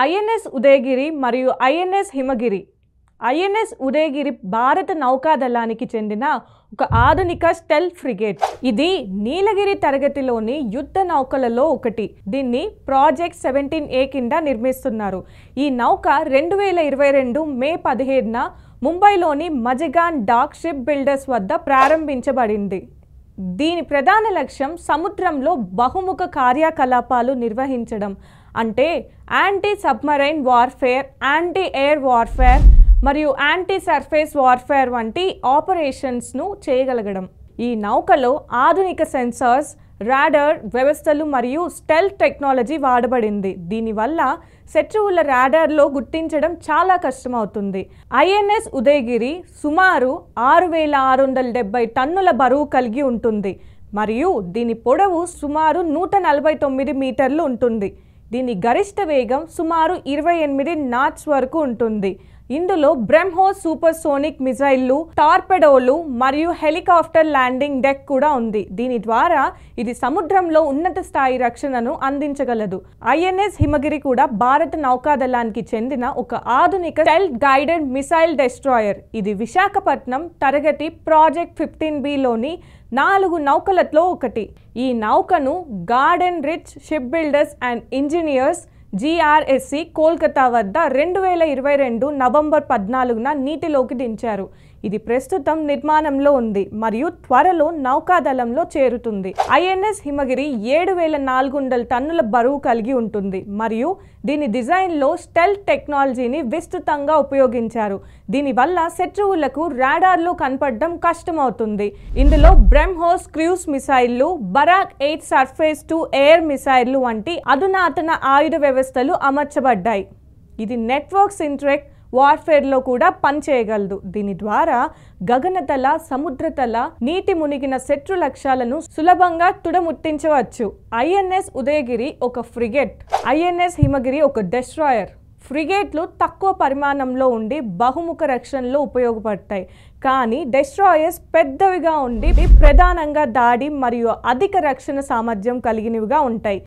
INS Udayagiri మరియు INS హిమగిరి. INS Udayagiri భారత నౌకాదళానికి చెందిన ఒక ఆధునిక స్టెల్త్ ఫ్రిగేట్. ఇది నీలగిరి తరగతిలోని యుద్ధ నౌకలలో ఒకటి. దీన్ని ప్రాజెక్ట్ 17A కింద నిర్మిస్తున్నారు. ఈ నౌక 2022 మే 17న ముంబైలోని మజగాన్ డాక్ షిప్ బిల్డర్స్ వద్ద ప్రారంభించబడింది. దీని ప్రధాన లక్ష్యం సముద్రంలో బహుముఖ కార్యకలాపాలు నిర్వహించడం, అంటే anti submarine warfare, anti air warfare మరియు యాంటీ సర్ఫేస్ వార్ఫేర్ వంటి ఆపరేషన్స్ను చేయగలగడం. ఈ నౌకలో ఆధునిక సెన్సార్స్, రాడార్ వ్యవస్థలు మరియు స్టెల్త్ టెక్నాలజీ వాడబడింది. దీనివల్ల శత్రువుల రాడార్లో గుర్తించడం చాలా కష్టమవుతుంది. ఐఎన్ఎస్ ఉదయగిరి సుమారు 6670 టన్నుల బరువు కలిగి ఉంటుంది మరియు దీని పొడవు సుమారు 149 మీటర్లు ఉంటుంది. దీని గరిష్ట వేగం సుమారు 28 నాట్స్ వరకు ఉంటుంది. ఇందులో బ్రహ్మోస్ సూపర్సోనిక్ మిజైళ్లు, టార్పెడోలు మరియు హెలికాప్టర్ ల్యాండింగ్ డెక్ కూడా ఉంది. దీని ద్వారా ఇది సముద్రంలో ఉన్నత స్థాయి రక్షణను అందించగలదు. ఐఎన్ఎస్ హిమగిరి కూడా భారత నౌకాదళానికి చెందిన ఒక ఆధునిక స్టెల్త్ గైడెడ్ మిసైల్ డెస్ట్రాయర్. ఇది విశాఖపట్నం తరగతి ప్రాజెక్ట్ 15Bలోని 4 నౌకలలో ఒకటి. ఈ నౌకను garden reach ship builders and engineers GRSC Kolkata వద్ద 2022 నవంబర్ 14న నీటిలోకి దించారు. ఇది ప్రస్తుతం నిర్మాణంలో ఉంది మరియు త్వరలో నౌకాదళంలో చేరుతుంది. ఐఎన్ఎస్ హిమగిరి 7400 టన్నుల బరువు కలిగి ఉంటుంది మరియు దీని డిజైన్లో స్టెల్త్ టెక్నాలజీని విస్తృతంగా ఉపయోగించారు. దీనివల్ల శత్రువులకు రాడార్లో కనపడడం కష్టమవుతుంది. ఇందులో బ్రహ్మోస్ క్రూజ్ మిసైళ్లు, బరాక్ 8 సర్ఫేస్ టు ఎయిర్ మిసైళ్లు వంటి అధునాతన ఆయుధ వ్యవస్థలు అమర్చబడ్డాయి. ఇది నెట్వర్క్ సింట్రెక్ వార్ఫేర్లో కూడా పనిచేయగలదు. దీని ద్వారా గగనతల, సముద్రతల, నీటి మునిగిన శత్రు లక్ష్యాలను సులభంగా తుడముట్టించవచ్చు. ఐఎన్ఎస్ ఉదయగిరి ఒక ఫ్రిగేట్, ఐఎన్ఎస్ హిమగిరి ఒక డెస్ట్రాయర్. ఫ్రిగేట్లు తక్కువ పరిమాణంలో ఉండి బహుముఖ రక్షణలో ఉపయోగపడతాయి, కానీ డెస్ట్రాయర్స్ పెద్దవిగా ఉండి ప్రధానంగా దాడి మరియు అధిక రక్షణ సామర్థ్యం కలిగినవిగా ఉంటాయి.